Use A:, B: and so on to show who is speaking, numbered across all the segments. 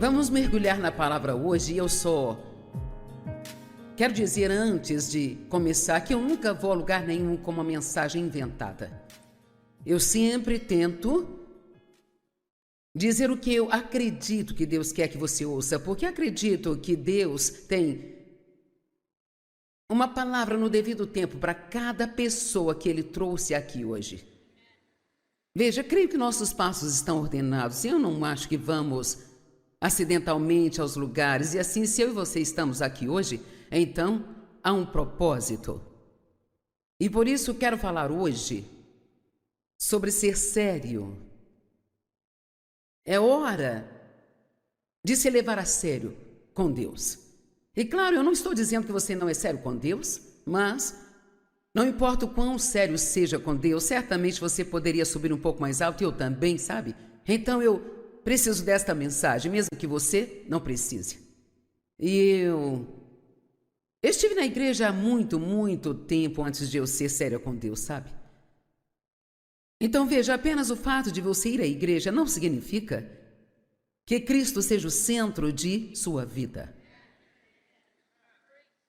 A: Vamos mergulhar na palavra hoje e eu só quero dizer antes de começar que eu nunca vou a lugar nenhum com uma mensagem inventada. Eu sempre tento dizer o que eu acredito que Deus quer que você ouça, porque acredito que Deus tem uma palavra no devido tempo para cada pessoa que Ele trouxe aqui hoje. Veja, creio que nossos passos estão ordenados. Eu não acho que vamos acidentalmente aos lugares. E assim, se eu e você estamos aqui hoje, então há um propósito. E por isso quero falar hoje sobre ser sério. É hora de se levar a sério com Deus. E claro, eu não estou dizendo que você não é sério com Deus, mas não importa o quão sério seja com Deus, certamente você poderia subir um pouco mais alto, e eu também, sabe? Então eu preciso desta mensagem, mesmo que você não precise. E eu estive na igreja há muito tempo antes de eu ser séria com Deus, sabe? Então veja, apenas o fato de você ir à igreja não significa que Cristo seja o centro de sua vida.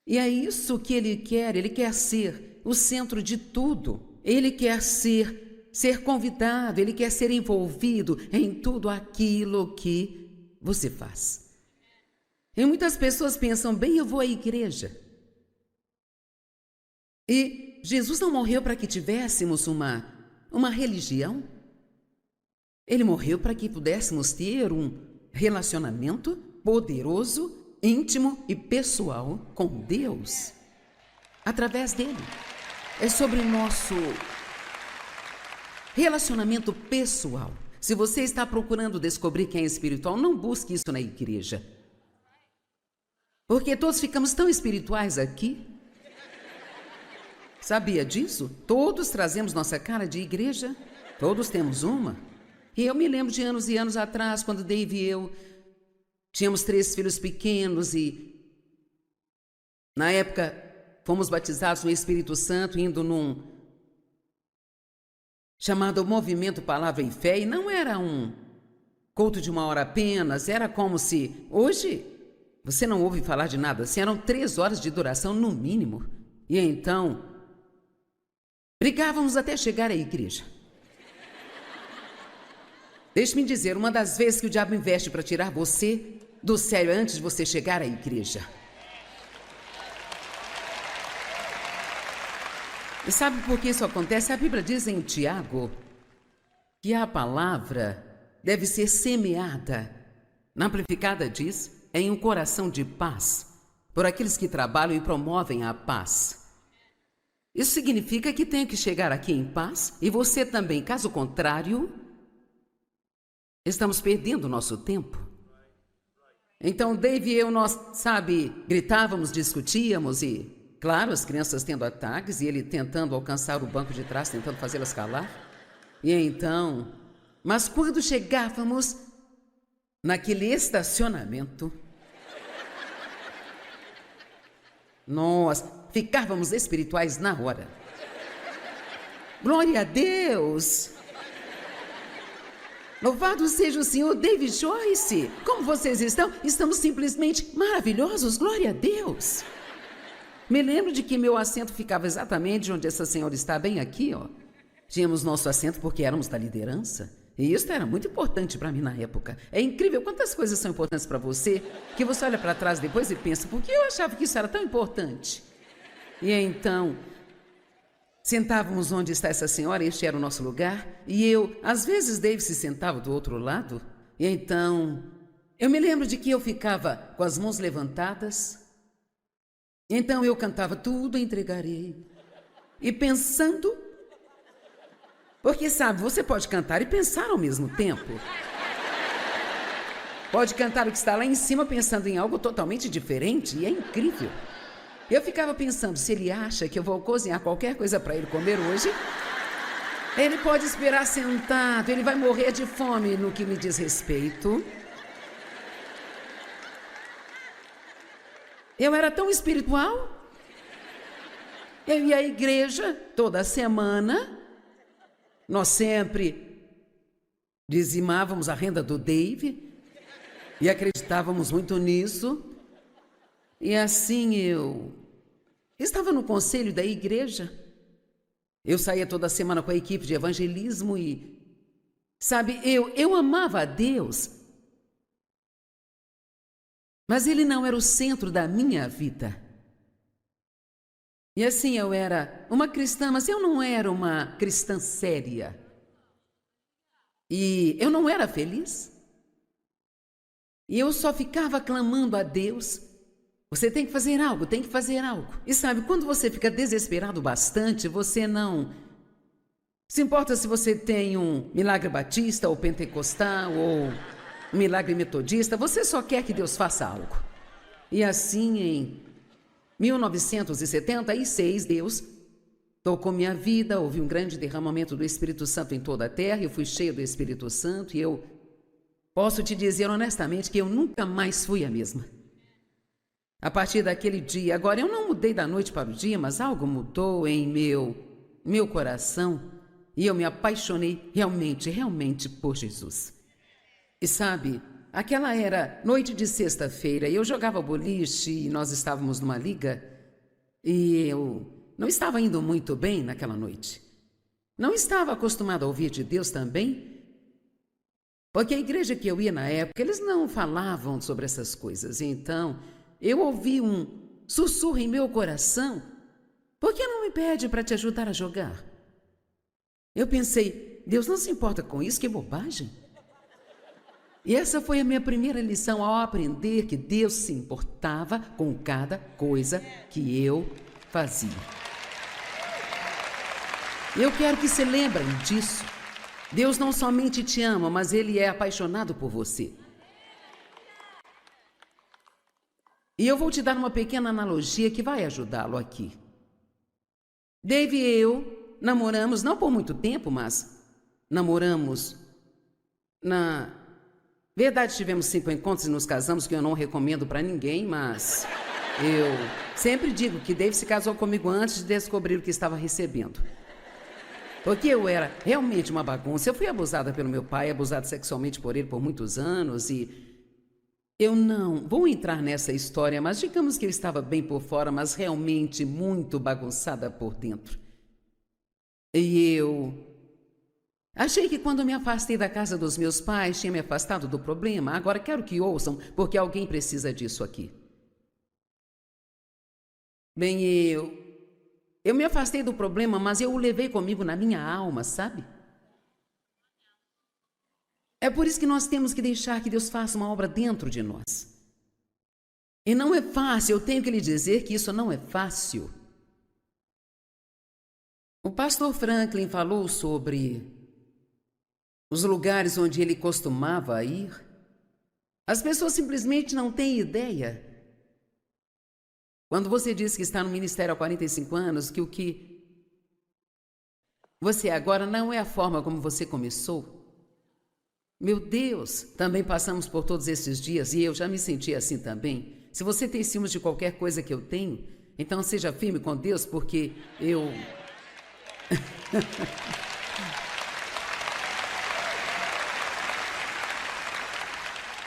A: E é isso que Ele quer ser o centro de tudo. Ele quer ser convidado, Ele quer ser envolvido em tudo aquilo que você faz. E muitas pessoas pensam, bem, eu vou à igreja. E Jesus não morreu para que tivéssemos uma religião. Ele morreu para que pudéssemos ter um relacionamento poderoso, íntimo e pessoal com Deus. Através dele. É sobre o nosso relacionamento pessoal. Se você está procurando descobrir quem é espiritual, não busque isso na igreja. Porque todos ficamos tão espirituais aqui. Sabia disso? Todos trazemos nossa cara de igreja. Todos temos uma. E eu me lembro de anos e anos atrás, quando Dave e eu tínhamos 3 filhos pequenos e na época fomos batizados no Espírito Santo, indo num chamado Movimento Palavra e Fé, e não era um culto de 1 hora apenas, era como se hoje você não ouve falar de nada assim, eram 3 horas de duração no mínimo. E então brigávamos até chegar à igreja. Deixe-me dizer, uma das vezes que o diabo investe para tirar você do sério antes de você chegar à igreja. E sabe por que isso acontece? A Bíblia diz em Tiago que a palavra deve ser semeada. Na Amplificada diz, em um coração de paz, por aqueles que trabalham e promovem a paz. Isso significa que tenho que chegar aqui em paz e você também. Caso contrário, estamos perdendo o nosso tempo. Então, Dave e eu, nós, gritávamos, discutíamos e, claro, as crianças tendo ataques e ele tentando alcançar o banco de trás, tentando fazê-las calar. E então, mas quando chegávamos naquele estacionamento, nós ficávamos espirituais na hora. Glória a Deus! Louvado seja o Senhor. David Joyce, como vocês estão? Estamos simplesmente maravilhosos, glória a Deus. Me lembro de que meu assento ficava exatamente onde essa senhora está, bem aqui, ó. Tínhamos nosso assento porque éramos da liderança. E isso era muito importante para mim na época. É incrível quantas coisas são importantes para você, que você olha para trás depois e pensa, por que eu achava que isso era tão importante? E então sentávamos onde está essa senhora, este era o nosso lugar, e eu, às vezes Dave se sentava do outro lado, e então eu me lembro de que eu ficava com as mãos levantadas, então eu cantava tudo entregarei, e pensando, porque sabe, você pode cantar e pensar ao mesmo tempo, pode cantar o que está lá em cima pensando em algo totalmente diferente, e é incrível. Eu ficava pensando, se ele acha que eu vou cozinhar qualquer coisa para ele comer hoje, ele pode esperar sentado, ele vai morrer de fome no que me diz respeito. Eu era tão espiritual. Eu ia à igreja toda semana. Nós sempre dizimávamos a renda do Dave. E acreditávamos muito nisso. E assim eu estava no conselho da igreja. Eu saía toda semana com a equipe de evangelismo e, sabe, eu amava a Deus. Mas Ele não era o centro da minha vida. E assim eu era uma cristã, mas eu não era uma cristã séria. E eu não era feliz. E eu só ficava clamando a Deus. Você tem que fazer algo, tem que fazer algo. E sabe, quando você fica desesperado bastante, você não se importa se você tem um milagre batista ou pentecostal ou um milagre metodista, você só quer que Deus faça algo. E assim, em 1976, Deus tocou minha vida, houve um grande derramamento do Espírito Santo em toda a terra, eu fui cheio do Espírito Santo e eu posso te dizer honestamente que eu nunca mais fui a mesma. A partir daquele dia, agora eu não mudei da noite para o dia, mas algo mudou em meu coração e eu me apaixonei realmente por Jesus. E sabe, aquela era noite de sexta-feira e eu jogava boliche e nós estávamos numa liga e eu não estava indo muito bem naquela noite. Não estava acostumado a ouvir de Deus também, porque a igreja que eu ia na época, eles não falavam sobre essas coisas. Então, eu ouvi um sussurro em meu coração: por que não me pede para te ajudar a jogar? Eu pensei, Deus não se importa com isso, que bobagem. E essa foi a minha primeira lição ao aprender que Deus se importava com cada coisa que eu fazia. Eu quero que se lembrem disso. Deus não somente te ama, mas Ele é apaixonado por você. E eu vou te dar uma pequena analogia que vai ajudá-lo aqui. Dave e eu namoramos, não por muito tempo, mas namoramos. Na verdade, tivemos 5 encontros e nos casamos, que eu não recomendo para ninguém, mas eu sempre digo que Dave se casou comigo antes de descobrir o que estava recebendo. Porque eu era realmente uma bagunça. Eu fui abusada pelo meu pai, abusada sexualmente por ele por muitos anos e eu não vou entrar nessa história, mas digamos que eu estava bem por fora, mas realmente muito bagunçada por dentro. E eu achei que quando me afastei da casa dos meus pais, tinha me afastado do problema. Agora quero que ouçam, porque alguém precisa disso aqui. Bem, eu me afastei do problema, mas eu o levei comigo na minha alma, sabe? É por isso que nós temos que deixar que Deus faça uma obra dentro de nós. E não é fácil, eu tenho que lhe dizer que isso não é fácil. O pastor Franklin falou sobre os lugares onde ele costumava ir. As pessoas simplesmente não têm ideia. Quando você diz que está no ministério há 45 anos, que o que você é agora não é a forma como você começou. Meu Deus, também passamos por todos esses dias e eu já me senti assim também. Se você tem ciúmes de qualquer coisa que eu tenho, então seja firme com Deus, porque eu...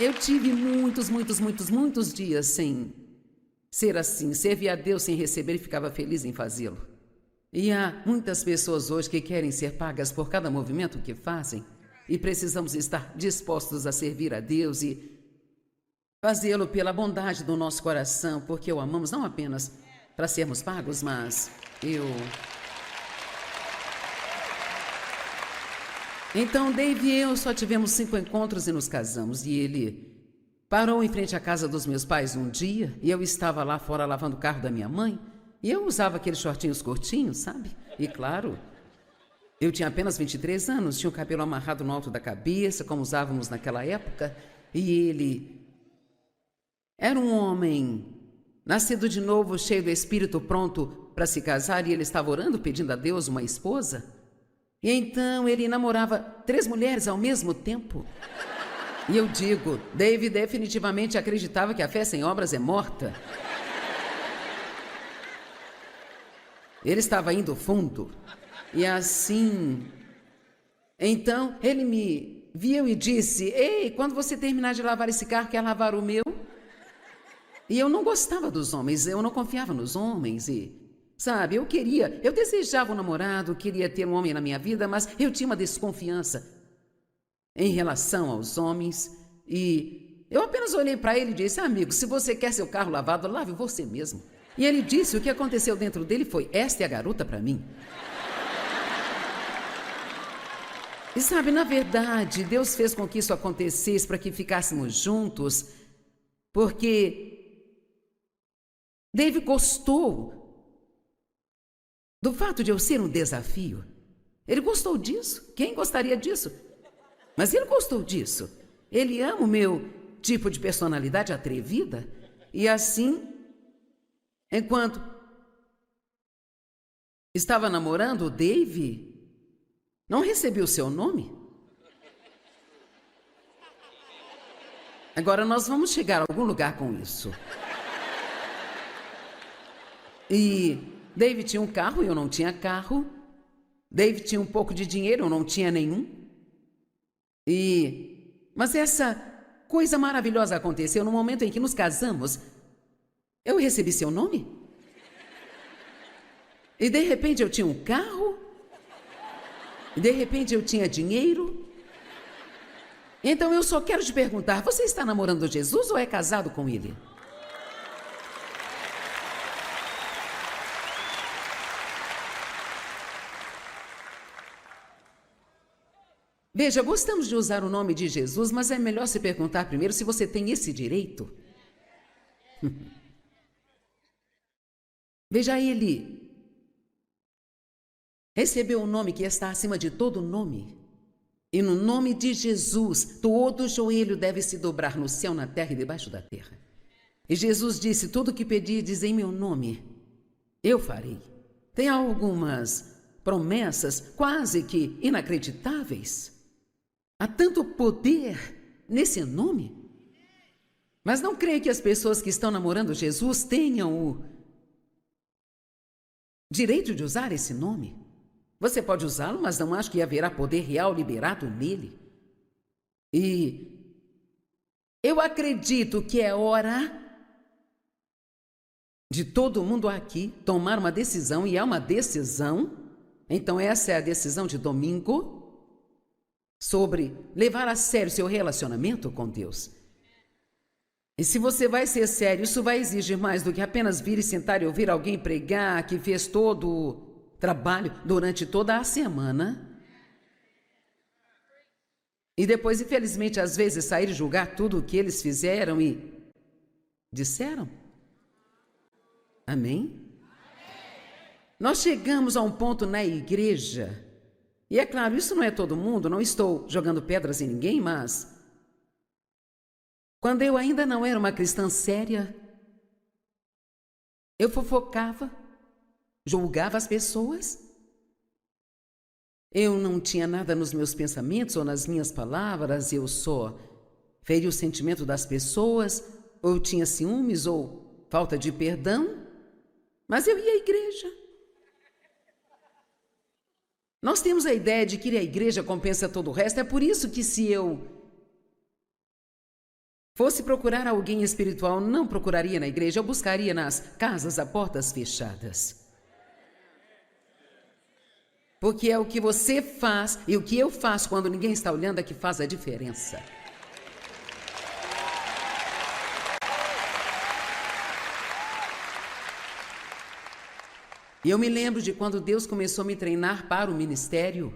A: eu tive muitos dias sem ser assim, servir a Deus sem receber e ficava feliz em fazê-lo. E há muitas pessoas hoje que querem ser pagas por cada movimento que fazem e precisamos estar dispostos a servir a Deus e fazê-lo pela bondade do nosso coração, porque o amamos não apenas para sermos pagos, mas Então, Dave e eu só tivemos 5 encontros e nos casamos. E ele parou em frente à casa dos meus pais um dia e eu estava lá fora lavando o carro da minha mãe e eu usava aqueles shortinhos curtinhos, sabe? E claro, eu tinha apenas 23 anos, tinha o cabelo amarrado no alto da cabeça, como usávamos naquela época, e ele era um homem nascido de novo, cheio do Espírito, pronto para se casar, e ele estava orando, pedindo a Deus uma esposa. E então ele namorava 3 mulheres ao mesmo tempo. E eu digo, Dave definitivamente acreditava que a fé sem obras é morta. Ele estava indo fundo. E assim... Então ele me viu e disse: ei, quando você terminar de lavar esse carro, quer lavar o meu? E eu não gostava dos homens, eu não confiava nos homens e, sabe, eu desejava um namorado, queria ter um homem na minha vida, mas eu tinha uma desconfiança em relação aos homens e eu apenas olhei para ele e disse: amigo, se você quer seu carro lavado, lave você mesmo. E ele disse: o que aconteceu dentro dele foi: esta é a garota para mim. E sabe, na verdade, Deus fez com que isso acontecesse para que ficássemos juntos, porque Dave gostou do fato de eu ser um desafio. Ele gostou disso. Quem gostaria disso? Mas ele gostou disso. Ele ama o meu tipo de personalidade atrevida. E assim, enquanto estava namorando o Dave, não recebi o seu nome? Agora nós vamos chegar a algum lugar com isso. E Dave tinha um carro e eu não tinha carro. Dave tinha um pouco de dinheiro, eu não tinha nenhum. Mas essa coisa maravilhosa aconteceu no momento em que nos casamos. Eu recebi seu nome. E de repente eu tinha um carro. E de repente eu tinha dinheiro. Então eu só quero te perguntar: você está namorando Jesus ou é casado com ele? Veja, gostamos de usar o nome de Jesus, mas é melhor se perguntar primeiro se você tem esse direito. Veja, ele recebeu um nome que está acima de todo nome. E no nome de Jesus, todo joelho deve se dobrar no céu, na terra e debaixo da terra. E Jesus disse: tudo que pedirdes em meu nome, eu farei. Tem algumas promessas quase que inacreditáveis. Há tanto poder nesse nome. Mas não creio que as pessoas que estão namorando Jesus tenham o direito de usar esse nome. Você pode usá-lo, mas não acho que haverá poder real liberado nele. E eu acredito que é hora de todo mundo aqui tomar uma decisão, e é uma decisão. Então essa é a decisão de domingo, sobre levar a sério seu relacionamento com Deus. E se você vai ser sério, isso vai exigir mais do que apenas vir e sentar e ouvir alguém pregar que fez todo o trabalho durante toda a semana. E depois, infelizmente, às vezes sair e julgar tudo o que eles fizeram e disseram. Amém? Nós chegamos a um ponto na igreja, e é claro, isso não é todo mundo, não estou jogando pedras em ninguém, mas quando eu ainda não era uma cristã séria, eu fofocava, julgava as pessoas. Eu não tinha nada nos meus pensamentos ou nas minhas palavras, eu só feria o sentimento das pessoas, ou eu tinha ciúmes ou falta de perdão, mas eu ia à igreja. Nós temos a ideia de que ir à igreja compensa todo o resto. É por isso que se eu fosse procurar alguém espiritual, não procuraria na igreja, eu buscaria nas casas a portas fechadas. Porque é o que você faz e o que eu faço quando ninguém está olhando é que faz a diferença. E eu me lembro de quando Deus começou a me treinar para o ministério.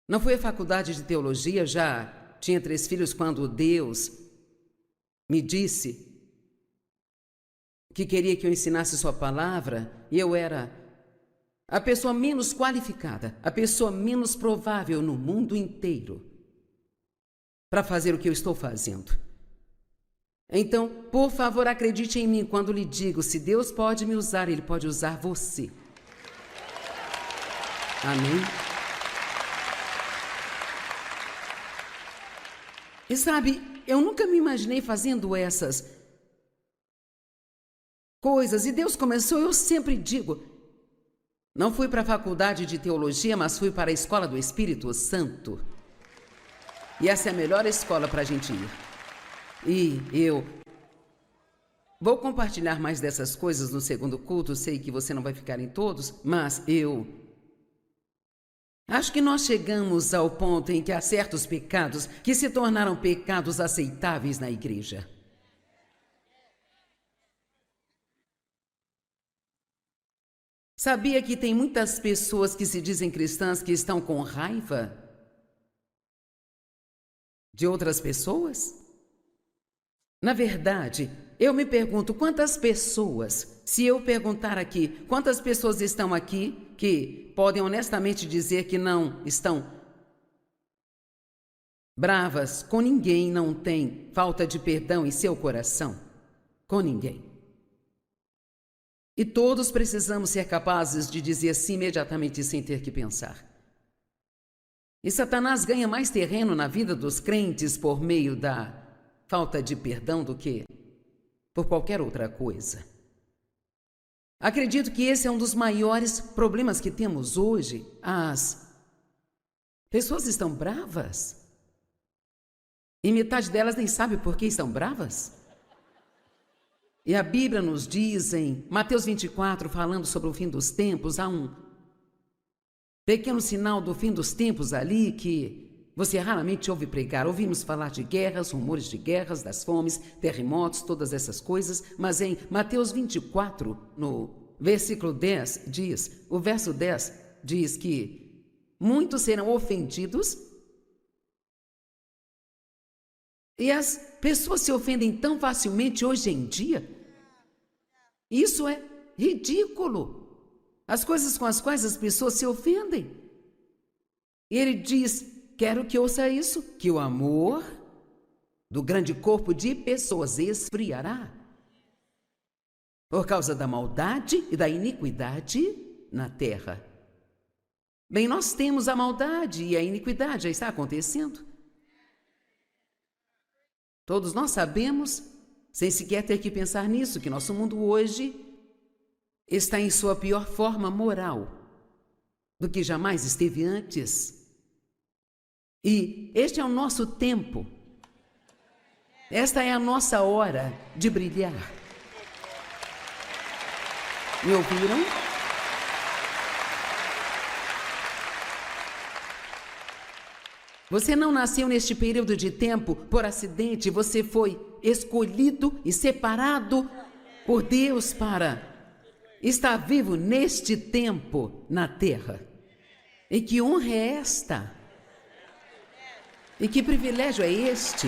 A: Não foi a faculdade de teologia, já tinha 3 filhos quando Deus me disse que queria que eu ensinasse sua palavra, e eu era a pessoa menos qualificada, a pessoa menos provável no mundo inteiro para fazer o que eu estou fazendo. Então, por favor, acredite em mim quando lhe digo: se Deus pode me usar, Ele pode usar você. Amém? E sabe, eu nunca me imaginei fazendo essas coisas, e Deus começou. Eu sempre digo, não fui para a faculdade de teologia, mas fui para a escola do Espírito Santo. E essa é a melhor escola para a gente ir. E eu vou compartilhar mais dessas coisas no segundo culto. Sei que você não vai ficar em todos, mas eu acho que nós chegamos ao ponto em que há certos pecados que se tornaram pecados aceitáveis na igreja. Sabia que tem muitas pessoas que se dizem cristãs que estão com raiva de outras pessoas? Na verdade, eu me pergunto quantas pessoas, se eu perguntar aqui, quantas pessoas estão aqui que podem honestamente dizer que não estão bravas com ninguém, não tem falta de perdão em seu coração? Com ninguém. E todos precisamos ser capazes de dizer sim imediatamente sem ter que pensar. E Satanás ganha mais terreno na vida dos crentes por meio da falta de perdão do que por qualquer outra coisa. Acredito que esse é um dos maiores problemas que temos hoje. As pessoas estão bravas e metade delas nem sabe por que estão bravas. E a Bíblia nos diz em Mateus 24, falando sobre o fim dos tempos, há um pequeno sinal do fim dos tempos ali que você raramente ouve pregar. Ouvimos falar de guerras, rumores de guerras, das fomes, terremotos, todas essas coisas, mas em Mateus 24, no versículo 10, o verso 10 diz que muitos serão ofendidos e as pessoas se ofendem tão facilmente hoje em dia. Isso é ridículo. As coisas com as quais as pessoas se ofendem. E ele diz, quero que ouça isso, que o amor do grande corpo de pessoas esfriará por causa da maldade e da iniquidade na terra. Bem, nós temos a maldade e a iniquidade, já está acontecendo. Todos nós sabemos, sem sequer ter que pensar nisso, que nosso mundo hoje está em sua pior forma moral do que jamais esteve antes. E este é o nosso tempo. Esta é a nossa hora de brilhar. Me ouviram? Você não nasceu neste período de tempo por acidente, você foi escolhido e separado por Deus para estar vivo neste tempo na terra. E que honra é esta? E que privilégio é este?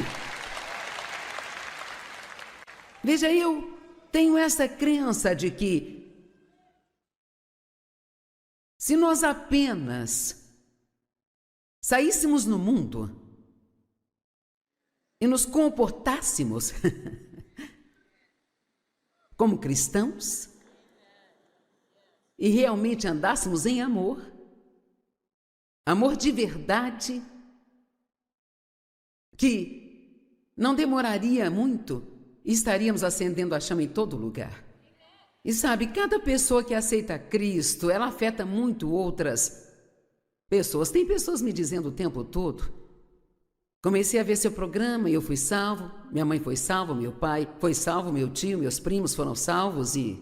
A: Veja, eu tenho essa crença de que se nós apenas saíssemos no mundo e nos comportássemos como cristãos e realmente andássemos em amor, amor de verdade, que não demoraria muito e estaríamos acendendo a chama em todo lugar. E sabe, cada pessoa que aceita Cristo, ela afeta muito outras pessoas. Tem pessoas me dizendo o tempo todo, comecei a ver seu programa e eu fui salvo, minha mãe foi salva, meu pai foi salvo, meu tio, meus primos foram salvos e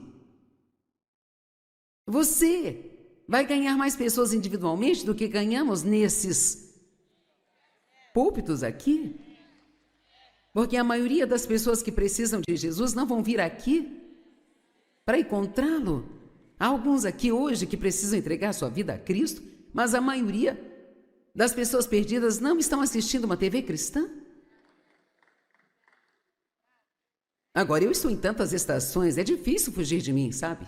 A: você vai ganhar mais pessoas individualmente do que ganhamos nesses púlpitos aqui? Porque a maioria das pessoas que precisam de Jesus não vão vir aqui para encontrá-lo. Há alguns aqui hoje que precisam entregar sua vida a Cristo, mas a maioria das pessoas perdidas não estão assistindo uma TV cristã. Agora, eu estou em tantas estações, é difícil fugir de mim, sabe?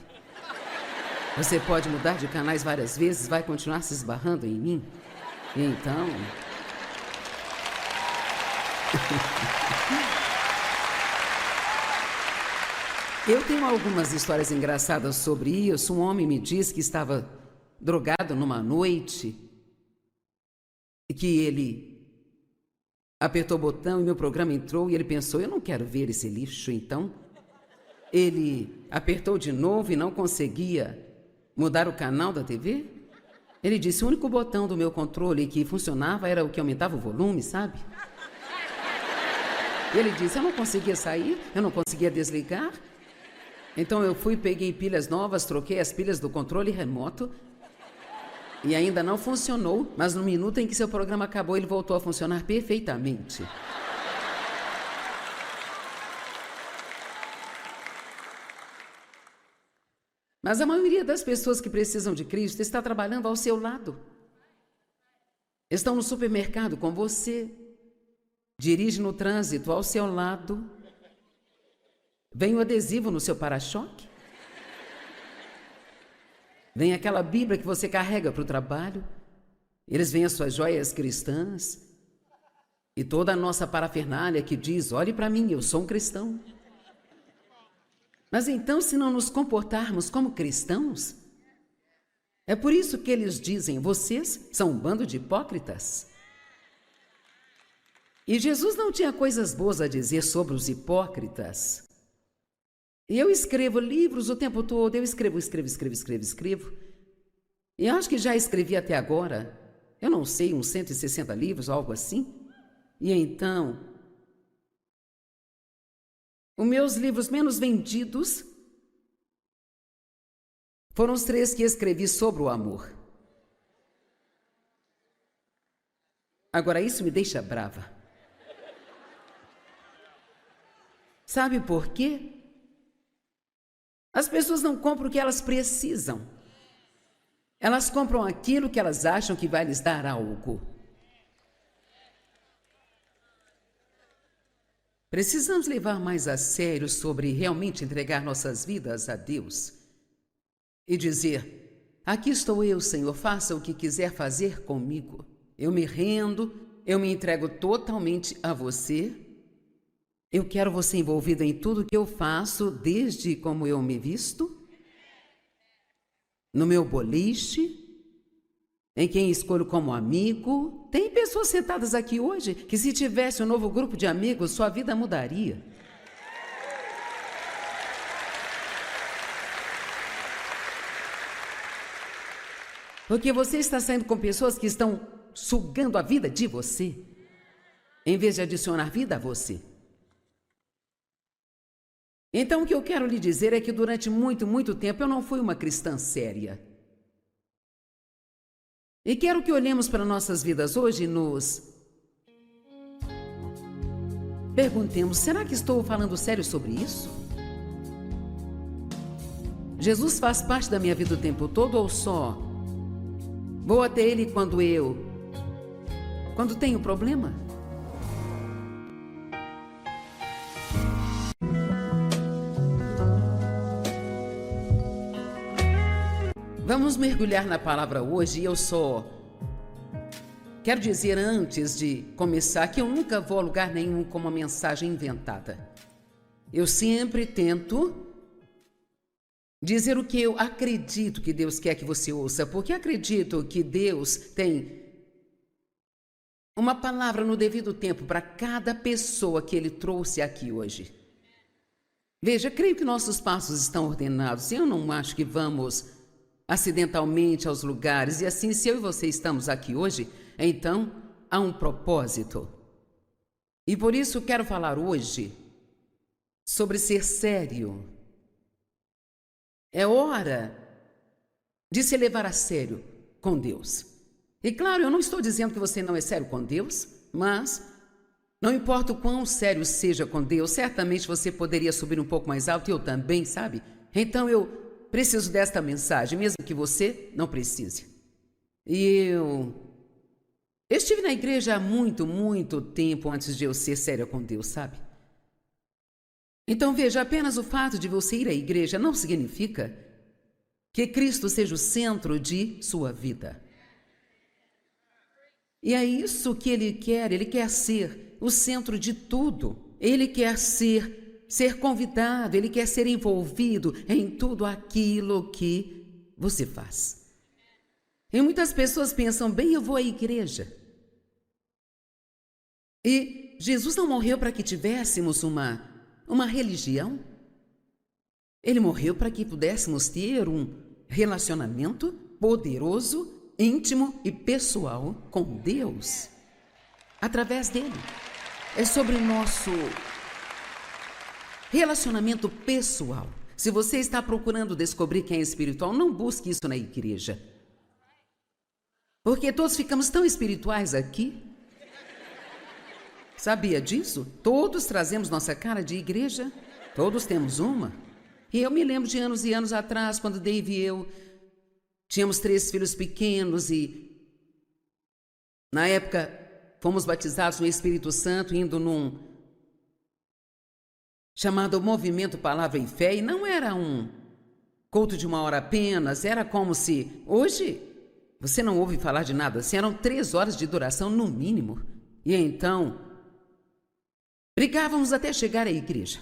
A: Você pode mudar de canais várias vezes, vai continuar se esbarrando em mim. Então... eu tenho algumas histórias engraçadas sobre isso. Um homem me disse que estava drogado numa noite e que ele apertou o botão e meu programa entrou e ele pensou, eu não quero ver esse lixo, então ele apertou de novo e não conseguia mudar o canal da TV. Ele disse: o único botão do meu controle que funcionava era o que aumentava o volume, sabe? E ele disse: eu não conseguia sair, eu não conseguia desligar. Então eu fui, peguei pilhas novas, troquei as pilhas do controle remoto e ainda não funcionou, mas no minuto em que seu programa acabou, ele voltou a funcionar perfeitamente. Mas a maioria das pessoas que precisam de Cristo está trabalhando ao seu lado. Estão no supermercado com você, dirige no trânsito ao seu lado, vem o adesivo no seu para-choque, vem aquela Bíblia que você carrega para o trabalho, eles veem as suas joias cristãs e toda a nossa parafernália que diz: olhe para mim, eu sou um cristão. Mas então, se não nos comportarmos como cristãos, é por isso que eles dizem: vocês são um bando de hipócritas. E Jesus não tinha coisas boas a dizer sobre os hipócritas. E eu escrevo livros o tempo todo, eu escrevo. E eu acho que já escrevi até agora, eu não sei, uns 160 livros, algo assim. E então, os meus livros menos vendidos foram os 3 que escrevi sobre o amor. Agora, isso me deixa brava. Sabe por quê? As pessoas não compram o que elas precisam. Elas compram aquilo que elas acham que vai lhes dar algo. Precisamos levar mais a sério sobre realmente entregar nossas vidas a Deus e dizer: aqui estou eu, Senhor, faça o que quiser fazer comigo. Eu me rendo, eu me entrego totalmente a você. Eu quero você envolvido em tudo que eu faço, desde como eu me visto, no meu boliche, em quem escolho como amigo. Tem pessoas sentadas aqui hoje que, se tivesse um novo grupo de amigos, sua vida mudaria. Porque você está saindo com pessoas que estão sugando a vida de você, em vez de adicionar vida a você. Então, o que eu quero lhe dizer é que durante muito tempo eu não fui uma cristã séria. E quero que olhemos para nossas vidas hoje e nos perguntemos: será que estou falando sério sobre isso? Jesus faz parte da minha vida o tempo todo ou só vou até Ele quando tenho problema? Vamos mergulhar na palavra hoje e eu só quero dizer antes de começar que eu nunca vou a lugar nenhum com uma mensagem inventada. Eu sempre tento dizer o que eu acredito que Deus quer que você ouça, porque acredito que Deus tem uma palavra no devido tempo para cada pessoa que Ele trouxe aqui hoje. Veja, creio que nossos passos estão ordenados. Eu não acho que vamos acidentalmente aos lugares, e assim, se eu e você estamos aqui hoje, então há um propósito. E por isso quero falar hoje sobre ser sério. É hora de se levar a sério com Deus. E claro, eu não estou dizendo que você não é sério com Deus, mas não importa o quão sério seja com Deus, certamente você poderia subir um pouco mais alto, e eu também, sabe? Então eu preciso desta mensagem, mesmo que você não precise. E eu estive na igreja há muito tempo antes de eu ser séria com Deus, sabe? Então veja, apenas o fato de você ir à igreja não significa que Cristo seja o centro de sua vida. E é isso que Ele quer ser o centro de tudo. Ele quer ser convidado, Ele quer ser envolvido em tudo aquilo que você faz. E muitas pessoas pensam: bem, eu vou à igreja. E Jesus não morreu para que tivéssemos uma religião. Ele morreu para que pudéssemos ter um relacionamento poderoso íntimo e pessoal com Deus, através dele. É sobre o nosso relacionamento pessoal. Se você está procurando descobrir quem é espiritual, não busque isso na igreja. Porque todos ficamos tão espirituais aqui. Sabia disso? Todos trazemos nossa cara de igreja. Todos temos uma. E eu me lembro de anos e anos atrás, quando Dave e eu tínhamos 3 filhos pequenos e, na época, fomos batizados no Espírito Santo, indo num chamado Movimento Palavra e Fé, e não era um culto de 1 hora apenas, era como se, hoje, você não ouve falar de nada assim, eram 3 horas de duração no mínimo. E então, brigávamos até chegar à igreja.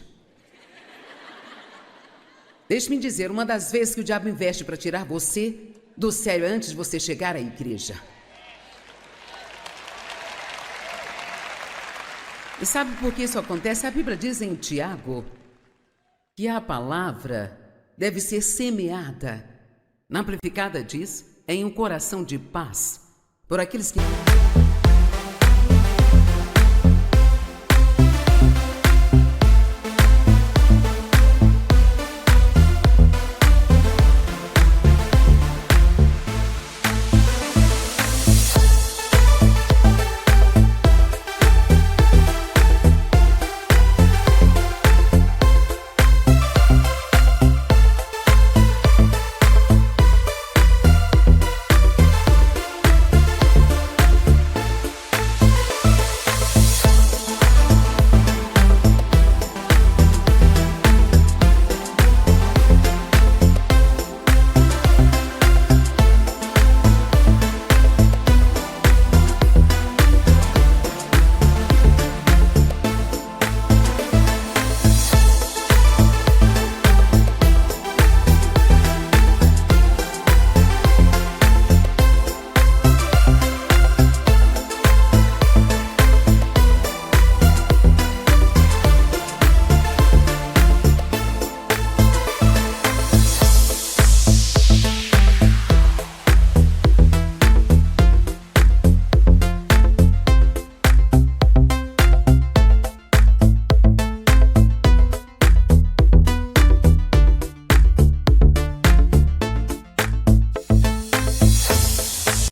A: Deixe-me dizer, uma das vezes que o diabo investe para tirar você do sério antes de você chegar à igreja. E sabe por que isso acontece? A Bíblia diz em Tiago que a palavra deve ser semeada, na Amplificada diz, em um coração de paz, por aqueles que...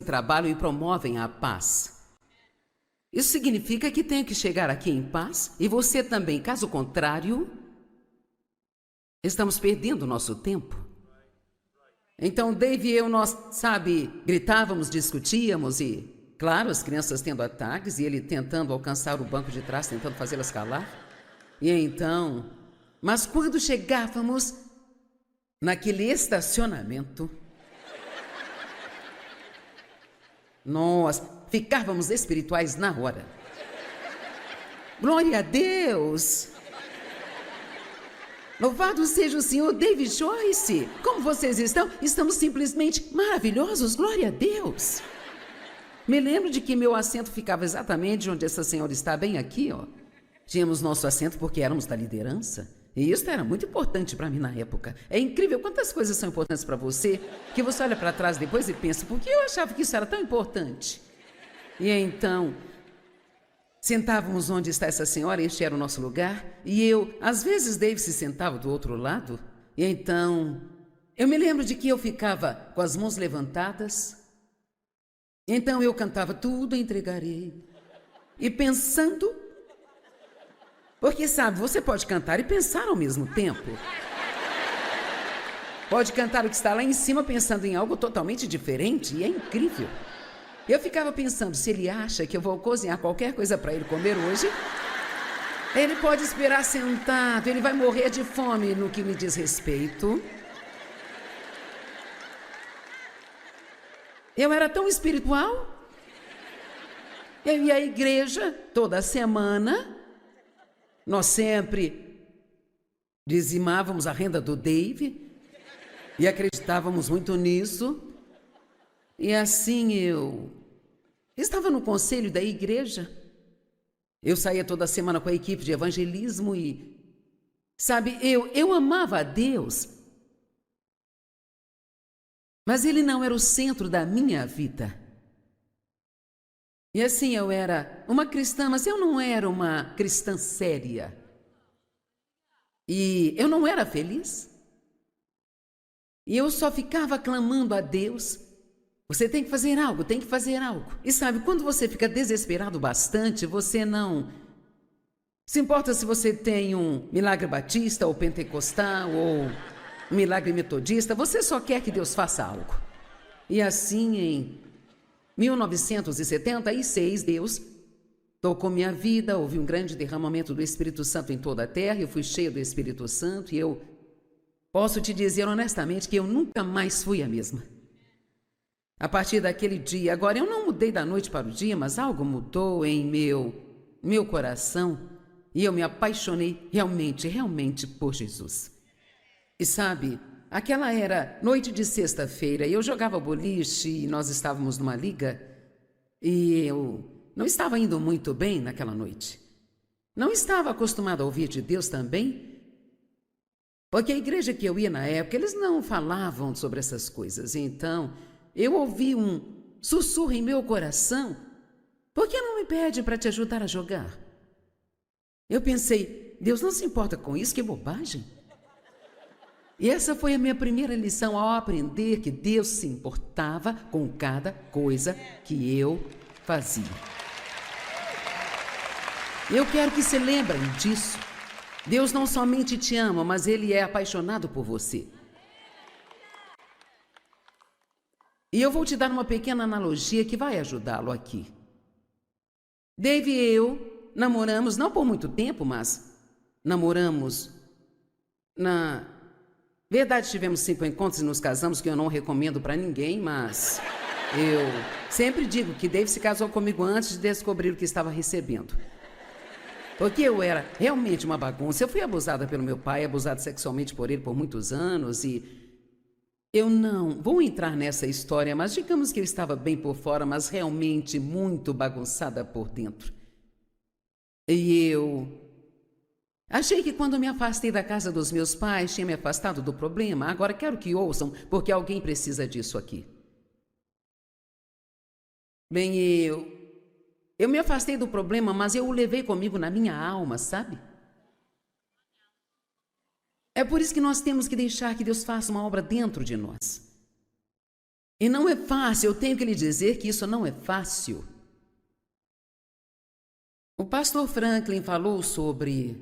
A: trabalham e promovem a paz. Isso significa que tenho que chegar aqui em paz e você também. Caso contrário, estamos perdendo o nosso tempo. Então, Dave e eu, nós, gritávamos, discutíamos e, claro, as crianças tendo ataques e ele tentando alcançar o banco de trás, tentando fazê-las calar. E então, mas quando chegávamos naquele estacionamento, nós ficávamos espirituais na hora. Glória a Deus! Louvado seja o Senhor. Dave Joyce, como vocês estão? Estamos simplesmente maravilhosos, glória a Deus! Me lembro de que meu assento ficava exatamente onde essa senhora está, bem aqui, ó. Tínhamos nosso assento porque éramos da liderança. E isso era muito importante para mim na época. É incrível quantas coisas são importantes para você, que você olha para trás depois e pensa, por que eu achava que isso era tão importante? E então, sentávamos onde está essa senhora, este era o nosso lugar, e eu, às vezes Dave se sentava do outro lado, e então, eu me lembro de que eu ficava com as mãos levantadas, então eu cantava, tudo entregarei, e pensando, porque sabe, você pode cantar e pensar ao mesmo tempo. Pode cantar o que está lá em cima pensando em algo totalmente diferente, e é incrível. Eu ficava pensando, se ele acha que eu vou cozinhar qualquer coisa para ele comer hoje, ele pode esperar sentado, ele vai morrer de fome no que me diz respeito. Eu era tão espiritual. Eu ia à igreja toda semana. Nós sempre dizimávamos a renda do Dave e acreditávamos muito nisso. E assim eu estava no conselho da igreja. Eu saía toda semana com a equipe de evangelismo e, sabe, eu amava a Deus. Mas ele não era o centro da minha vida. E assim, eu era uma cristã, mas eu não era uma cristã séria. E eu não era feliz. E eu só ficava clamando a Deus: você tem que fazer algo, tem que fazer algo. E sabe, quando você fica desesperado bastante, você não se importa se você tem um milagre batista ou pentecostal ou um milagre metodista, você só quer que Deus faça algo. E assim, em 1976, Deus tocou minha vida, houve um grande derramamento do Espírito Santo em toda a terra, eu fui cheio do Espírito Santo e eu posso te dizer honestamente que eu nunca mais fui a mesma. A partir daquele dia, agora eu não mudei da noite para o dia, mas algo mudou em meu coração e eu me apaixonei realmente por Jesus. E sabe, aquela era noite de sexta-feira, eu jogava boliche e nós estávamos numa liga e eu não estava indo muito bem naquela noite. Não estava acostumado a ouvir de Deus também, porque a igreja que eu ia na época, eles não falavam sobre essas coisas. Então, eu ouvi um sussurro em meu coração: por que não me pede para te ajudar a jogar? Eu pensei, Deus não se importa com isso, que bobagem. E essa foi a minha primeira lição ao aprender que Deus se importava com cada coisa que eu fazia. Eu quero que se lembrem disso. Deus não somente te ama, mas Ele é apaixonado por você. E eu vou te dar uma pequena analogia que vai ajudá-lo aqui. Dave e eu namoramos, não por muito tempo, mas namoramos. Na verdade, tivemos 5 encontros e nos casamos, que eu não recomendo para ninguém, mas eu sempre digo que Dave se casou comigo antes de descobrir o que estava recebendo. Porque eu era realmente uma bagunça. Eu fui abusada pelo meu pai, abusada sexualmente por ele por muitos anos e eu não vou entrar nessa história, mas digamos que eu estava bem por fora, mas realmente muito bagunçada por dentro. E eu achei que quando me afastei da casa dos meus pais, tinha me afastado do problema. Agora quero que ouçam, porque alguém precisa disso aqui. Bem, eu me afastei do problema, mas eu o levei comigo na minha alma, sabe? É por isso que nós temos que deixar que Deus faça uma obra dentro de nós. E não é fácil, eu tenho que lhe dizer que isso não é fácil. O pastor Franklin falou sobre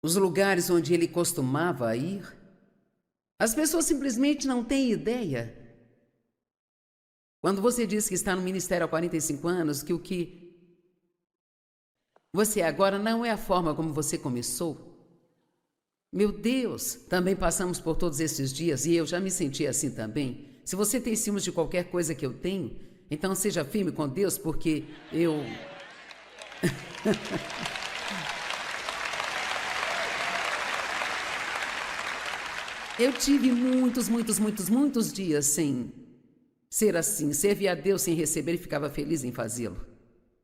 A: os lugares onde ele costumava ir. As pessoas simplesmente não têm ideia. Quando você diz que está no ministério há 45 anos, que o que você é agora não é a forma como você começou. Meu Deus, também passamos por todos esses dias e eu já me senti assim também. Se você tem ciúmes de qualquer coisa que eu tenho, então seja firme com Deus, porque eu... Eu tive muitos dias sem ser assim, servir a Deus sem receber e ficava feliz em fazê-lo.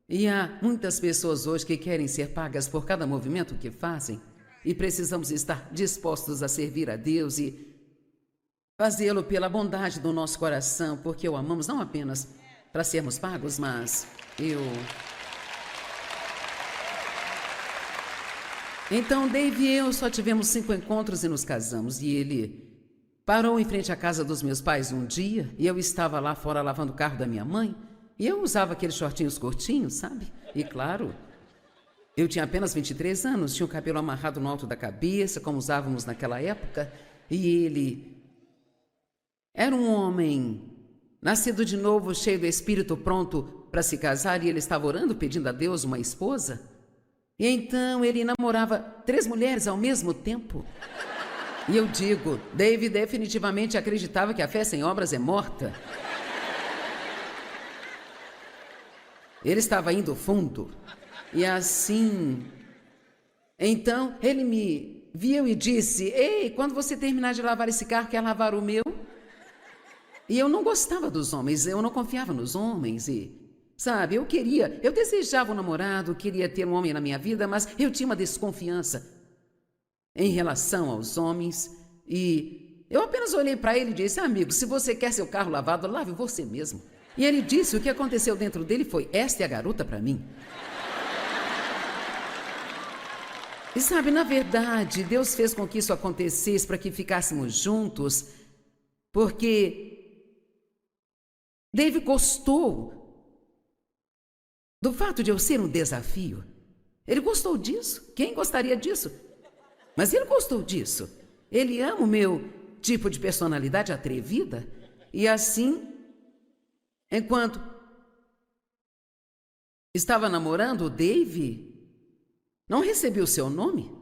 A: E há muitas pessoas hoje que querem ser pagas por cada movimento que fazem e precisamos estar dispostos a servir a Deus e fazê-lo pela bondade do nosso coração, porque o amamos não apenas para sermos pagos, mas Então, Dave e eu só tivemos 5 encontros e nos casamos. E ele parou em frente à casa dos meus pais um dia e eu estava lá fora lavando o carro da minha mãe e eu usava aqueles shortinhos curtinhos, sabe? E claro, eu tinha apenas 23 anos, tinha o cabelo amarrado no alto da cabeça, como usávamos naquela época. E ele era um homem nascido de novo, cheio do Espírito, pronto para se casar, e ele estava orando, pedindo a Deus uma esposa. E então ele namorava 3 mulheres ao mesmo tempo. E eu digo, Dave definitivamente acreditava que a fé sem obras é morta. Ele estava indo fundo. E assim... Então ele me viu e disse, ei, quando você terminar de lavar esse carro, quer lavar o meu? E eu não gostava dos homens, eu não confiava nos homens e... Sabe, eu desejava um namorado, queria ter um homem na minha vida, mas eu tinha uma desconfiança em relação aos homens e eu apenas olhei para ele e disse: amigo, se você quer seu carro lavado, lave você mesmo. E ele disse: o que aconteceu dentro dele foi: esta é a garota para mim. E sabe, na verdade, Deus fez com que isso acontecesse para que ficássemos juntos, porque David gostou do fato de eu ser um desafio. Ele gostou disso. Quem gostaria disso? Mas ele gostou disso. Ele ama o meu tipo de personalidade atrevida. E assim, enquanto estava namorando o Dave, não recebi o seu nome?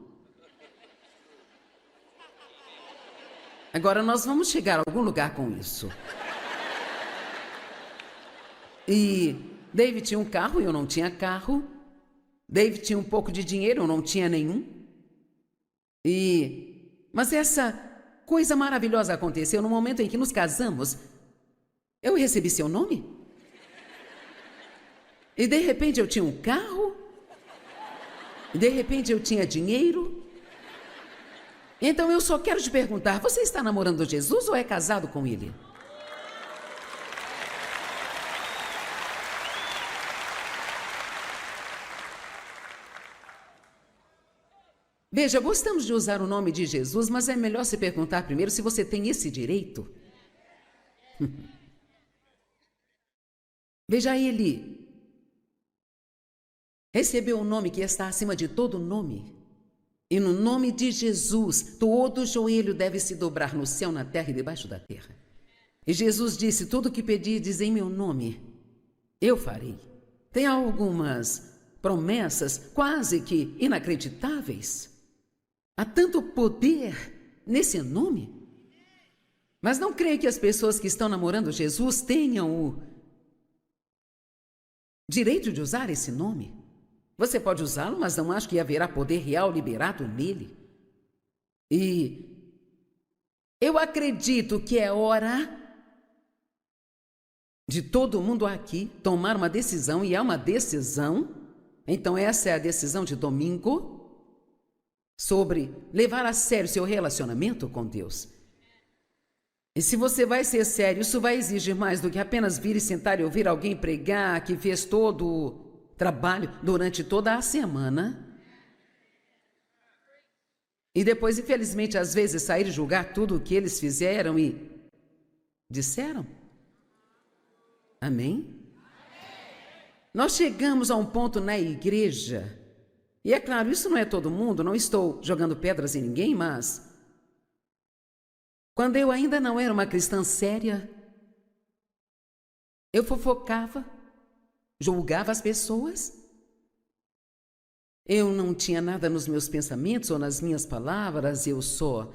A: Agora nós vamos chegar a algum lugar com isso. E Dave tinha um carro e eu não tinha carro. Dave tinha um pouco de dinheiro, eu não tinha nenhum. Mas essa coisa maravilhosa aconteceu no momento em que nos casamos. Eu recebi seu nome. E de repente eu tinha um carro. E de repente eu tinha dinheiro. Então eu só quero te perguntar: você está namorando Jesus ou é casado com ele? Veja, gostamos de usar o nome de Jesus, mas é melhor se perguntar primeiro se você tem esse direito. Veja, ele recebeu um nome que está acima de todo nome. E no nome de Jesus, todo joelho deve se dobrar no céu, na terra e debaixo da terra. E Jesus disse: tudo que pedirdes em meu nome, eu farei. Tem algumas promessas quase que inacreditáveis. Há tanto poder nesse nome. Mas não creio que as pessoas que estão namorando Jesus tenham o direito de usar esse nome. Você pode usá-lo, mas não acho que haverá poder real liberado nele. E eu acredito que é hora de todo mundo aqui tomar uma decisão, e é uma decisão. Então essa é a decisão de domingo, sobre levar a sério seu relacionamento com Deus. E se você vai ser sério, isso vai exigir mais do que apenas vir e sentar e ouvir alguém pregar que fez todo o trabalho durante toda a semana. E depois, infelizmente, às vezes sair e julgar tudo o que eles fizeram e disseram. Amém? Nós chegamos a um ponto na igreja, e é claro, isso não é todo mundo, não estou jogando pedras em ninguém, mas quando eu ainda não era uma cristã séria, eu fofocava, julgava as pessoas. Eu não tinha nada nos meus pensamentos ou nas minhas palavras, eu só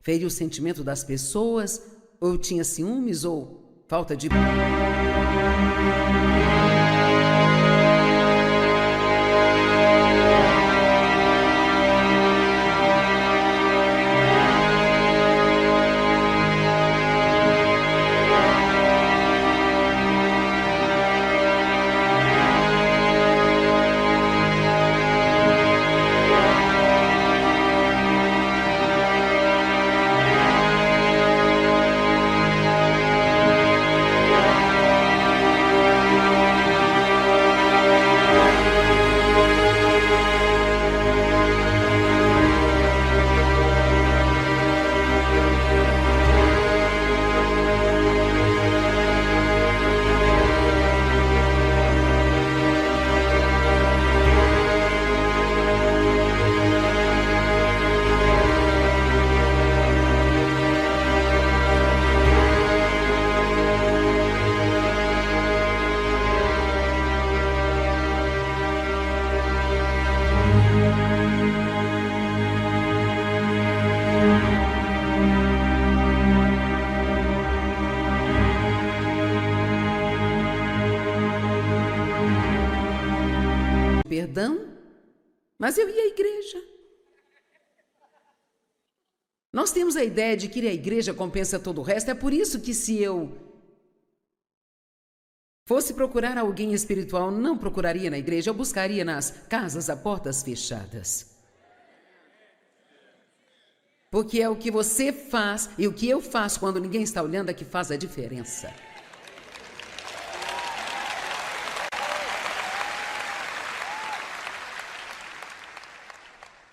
A: feria o sentimento das pessoas, ou eu tinha ciúmes ou falta de... Perdão, mas eu ia à igreja. Nós temos a ideia de que ir à igreja compensa todo o resto. É por isso que, se eu fosse procurar alguém espiritual, não procuraria na igreja, eu buscaria nas casas a portas fechadas. Porque é o que você faz e o que eu faço quando ninguém está olhando é que faz a diferença.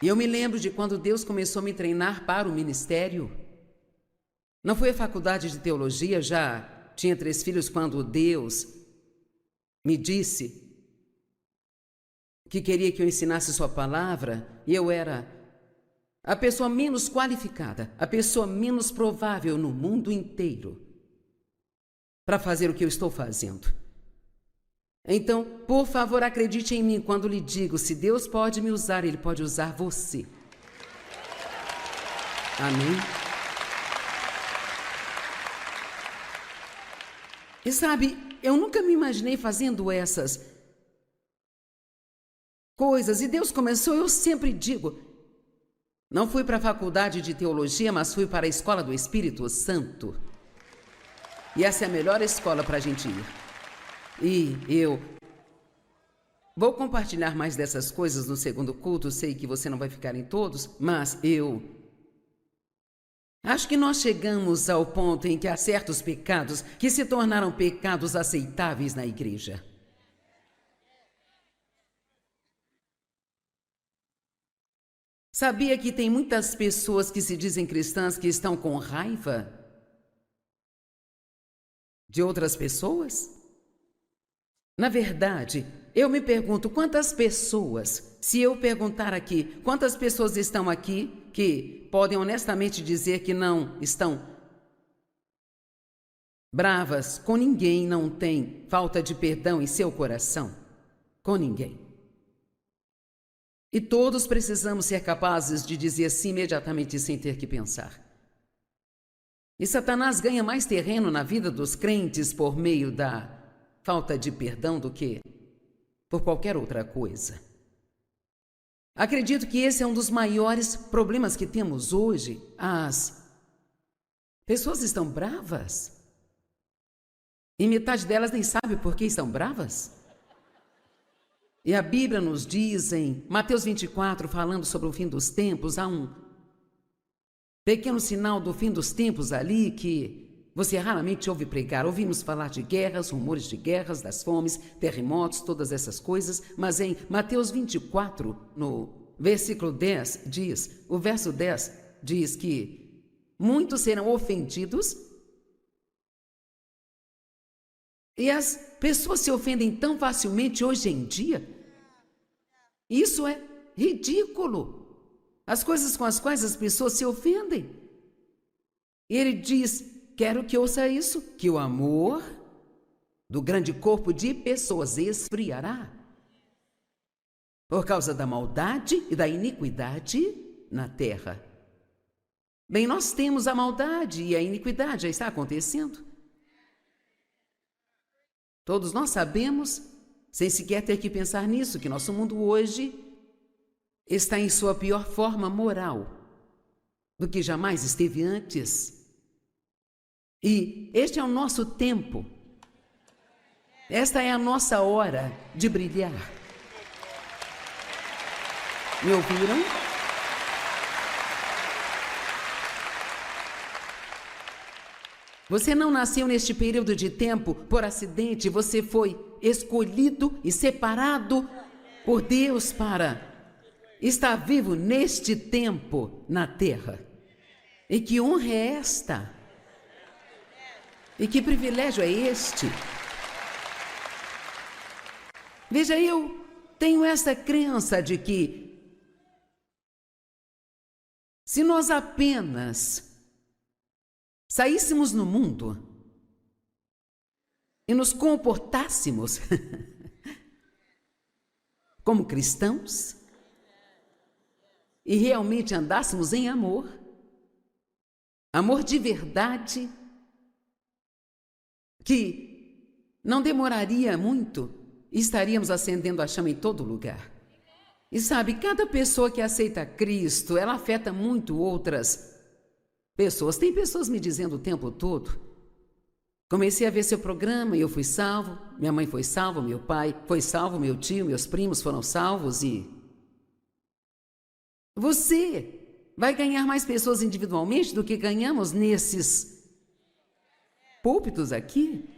A: E eu me lembro de quando Deus começou a me treinar para o ministério. Não foi a faculdade de teologia, já tinha 3 filhos quando Deus me disse que queria que eu ensinasse sua palavra, e eu era a pessoa menos qualificada, a pessoa menos provável no mundo inteiro para fazer o que eu estou fazendo. Então, por favor, acredite em mim quando lhe digo, se Deus pode me usar, Ele pode usar você. Amém? E sabe, eu nunca me imaginei fazendo essas coisas, e Deus começou, eu sempre digo, não fui para a faculdade de teologia, mas fui para a escola do Espírito Santo. E essa é a melhor escola para a gente ir. E eu vou compartilhar mais dessas coisas no segundo culto, sei que você não vai ficar em todos, mas eu acho que nós chegamos ao ponto em que há certos pecados que se tornaram pecados aceitáveis na igreja. Sabia que tem muitas pessoas que se dizem cristãs que estão com raiva de outras pessoas? Na verdade, eu me pergunto quantas pessoas, se eu perguntar aqui, quantas pessoas estão aqui que podem honestamente dizer que não estão bravas com ninguém, não tem falta de perdão em seu coração? Com ninguém. E todos precisamos ser capazes de dizer sim imediatamente sem ter que pensar. E Satanás ganha mais terreno na vida dos crentes por meio da falta de perdão do que por qualquer outra coisa. Acredito que esse é um dos maiores problemas que temos hoje. As pessoas estão bravas e metade delas nem sabe por que estão bravas. E a Bíblia nos diz em Mateus 24, falando sobre o fim dos tempos, há um pequeno sinal do fim dos tempos ali que você raramente ouve pregar. Ouvimos falar de guerras, rumores de guerras, das fomes, terremotos, todas essas coisas, mas em Mateus 24, no versículo 10, o verso 10 diz que muitos serão ofendidos e as pessoas se ofendem tão facilmente hoje em dia. Isso é ridículo. As coisas com as quais as pessoas se ofendem. E ele diz, quero que ouça isso, que o amor do grande corpo de pessoas esfriará por causa da maldade e da iniquidade na terra. Bem, nós temos a maldade e a iniquidade, já está acontecendo. Todos nós sabemos, sem sequer ter que pensar nisso, que nosso mundo hoje está em sua pior forma moral do que jamais esteve antes. E este é o nosso tempo. Esta é a nossa hora de brilhar. Me ouviram? Você não nasceu neste período de tempo por acidente, você foi escolhido e separado por Deus para estar vivo neste tempo na terra. E que honra é esta? E que privilégio é este? Veja, eu tenho essa crença de que se nós apenas saíssemos no mundo e nos comportássemos como cristãos e realmente andássemos em amor, amor de verdade, que não demoraria muito e estaríamos acendendo a chama em todo lugar. E sabe, cada pessoa que aceita Cristo, ela afeta muito outras pessoas. Tem pessoas me dizendo o tempo todo, comecei a ver seu programa e eu fui salvo, minha mãe foi salva, meu pai foi salvo, meu tio, meus primos foram salvos e... vai ganhar mais pessoas individualmente do que ganhamos nesses púlpitos aqui?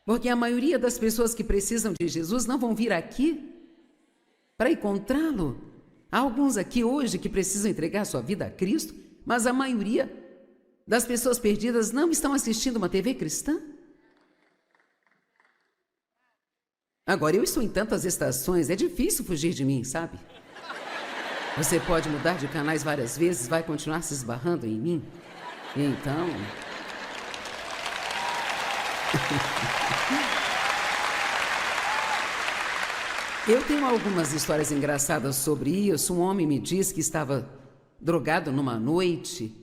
A: Porque a maioria das pessoas que precisam de Jesus não vão vir aqui para encontrá-lo. Há alguns aqui hoje que precisam entregar sua vida a Cristo, mas a maioria das pessoas perdidas não estão assistindo uma TV cristã. Agora, eu estou em tantas estações, é difícil fugir de mim, sabe? Você pode mudar de canais várias vezes, vai continuar se esbarrando em mim. Então... Eu tenho algumas histórias engraçadas sobre isso. Um homem me disse que estava drogado numa noite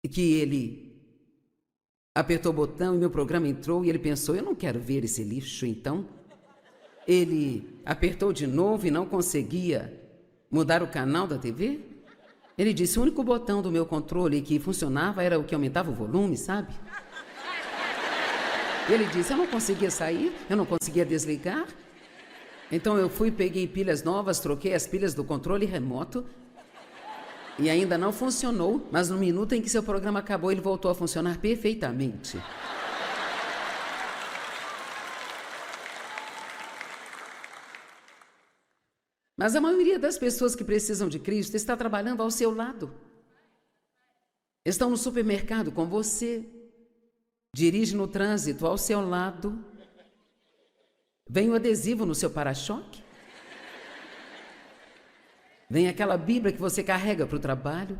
A: e que ele apertou o botão e meu programa entrou e ele pensou, eu não quero ver esse lixo, então. Ele apertou de novo e não conseguia mudar o canal da TV. Ele disse, o único botão do meu controle que funcionava era o que aumentava o volume, sabe? Ele disse, eu não conseguia sair, eu não conseguia desligar. Então eu fui, peguei pilhas novas, troquei as pilhas do controle remoto e ainda não funcionou, mas no minuto em que seu programa acabou, ele voltou a funcionar perfeitamente. Mas a maioria das pessoas que precisam de Cristo está trabalhando ao seu lado. Estão no supermercado com você, dirige no trânsito ao seu lado. Vem o adesivo no seu para-choque. Vem aquela Bíblia que você carrega para o trabalho.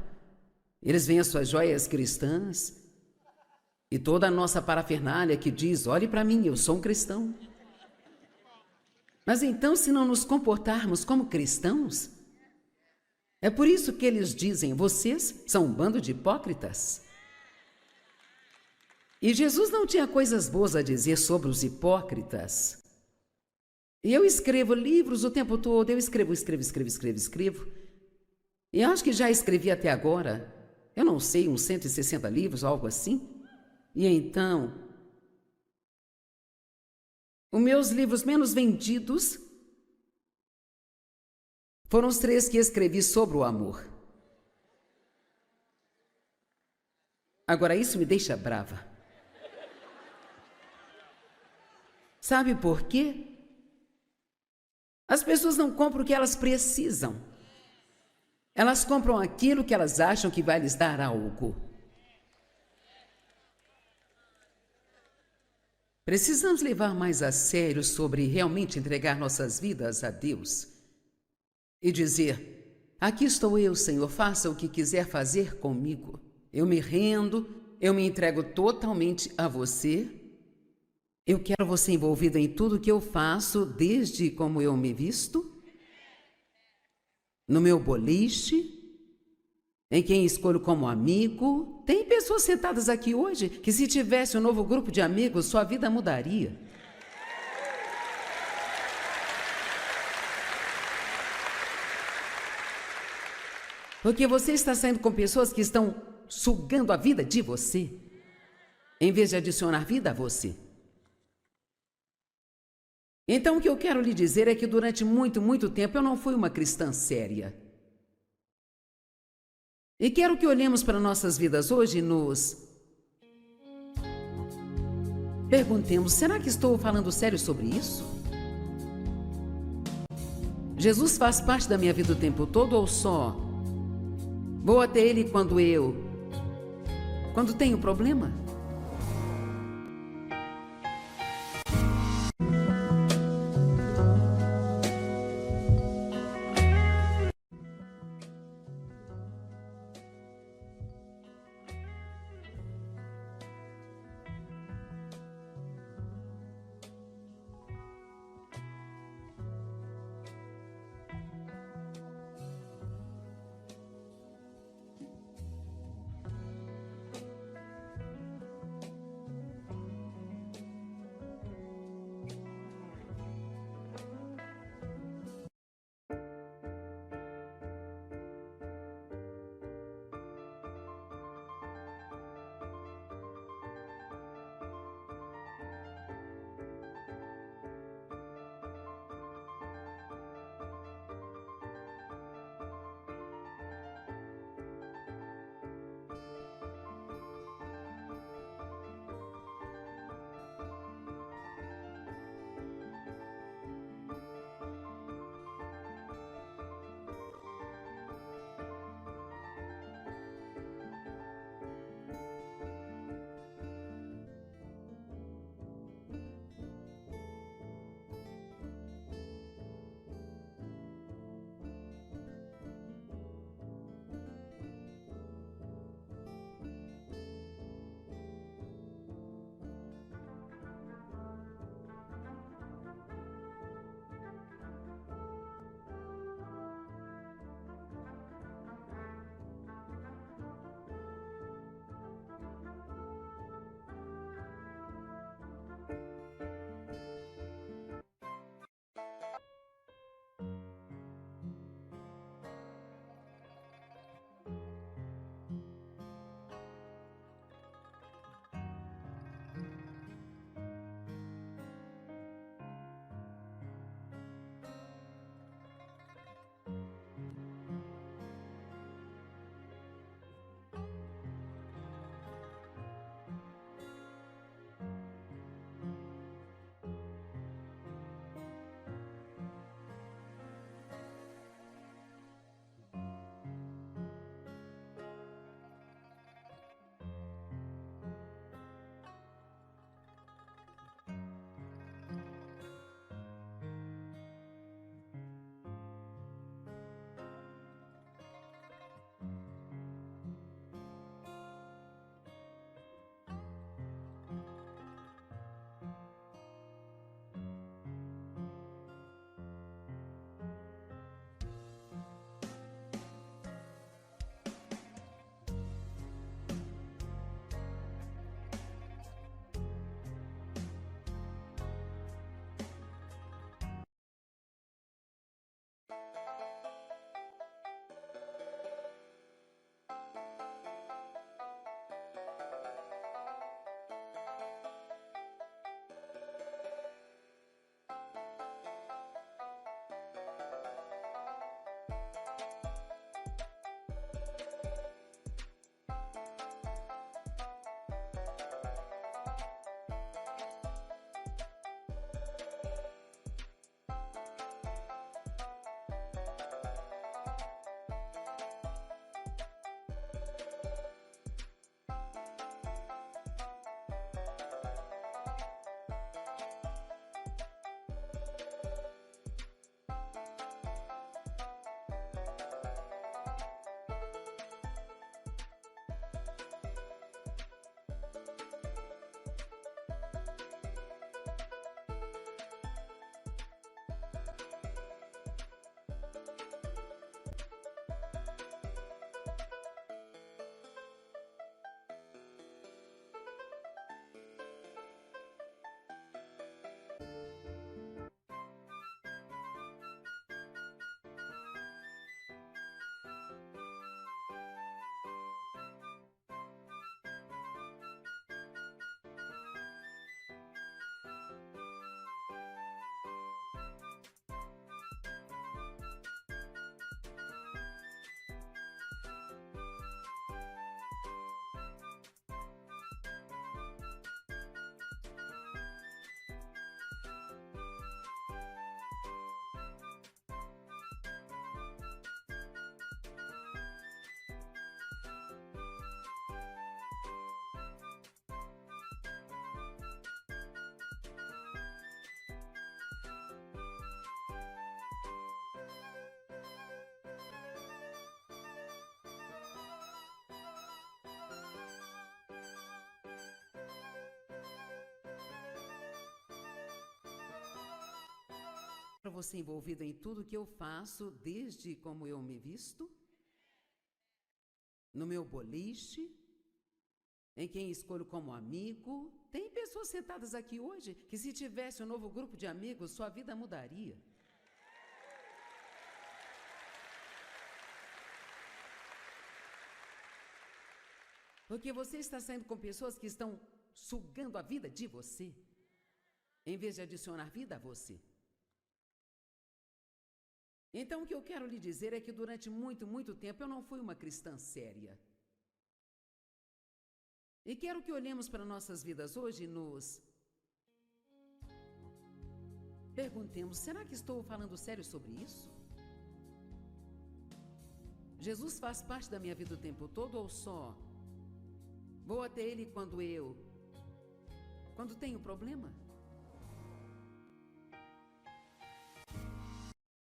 A: Eles veem as suas joias cristãs. E toda a nossa parafernália que diz, olhe para mim, eu sou um cristão. Mas então, se não nos comportarmos como cristãos, é por isso que eles dizem, vocês são um bando de hipócritas. E Jesus não tinha coisas boas a dizer sobre os hipócritas. E eu escrevo livros o tempo todo, eu escrevo. E acho que já escrevi até agora, eu não sei, uns 160 livros, algo assim. E então, os meus livros menos vendidos foram os 3 que escrevi sobre o amor. Agora, isso me deixa brava. Sabe por quê? As pessoas não compram o que elas precisam. Elas compram aquilo que elas acham que vai lhes dar algo. Precisamos levar mais a sério sobre realmente entregar nossas vidas a Deus e dizer, aqui estou eu, Senhor, faça o que quiser fazer comigo. Eu me rendo, eu me entrego totalmente a você. Eu quero você envolvido em tudo que eu faço, desde como eu me visto, no meu boliche, em quem escolho como amigo. Tem pessoas sentadas aqui hoje que se tivesse um novo grupo de amigos, sua vida mudaria. Porque você está saindo com pessoas que estão sugando a vida de você, em vez de adicionar vida a você. Então, o que eu quero lhe dizer é que durante muito tempo eu não fui uma cristã séria. E quero que olhemos para nossas vidas hoje e nos perguntemos, será que estou falando sério sobre isso? Jesus faz parte da minha vida o tempo todo ou só vou até Ele quando tenho problema? Para você envolvido em tudo que eu faço, desde como eu me visto, no meu boliche, em quem escolho como amigo. Tem pessoas sentadas aqui hoje que, se tivesse um novo grupo de amigos, sua vida mudaria. Porque você está saindo com pessoas que estão sugando a vida de você, em vez de adicionar vida a você. Então, o que eu quero lhe dizer é que durante muito tempo eu não fui uma cristã séria. E quero que olhemos para nossas vidas hoje e nos perguntemos: será que estou falando sério sobre isso? Jesus faz parte da minha vida o tempo todo ou só vou até Ele quando tenho problema?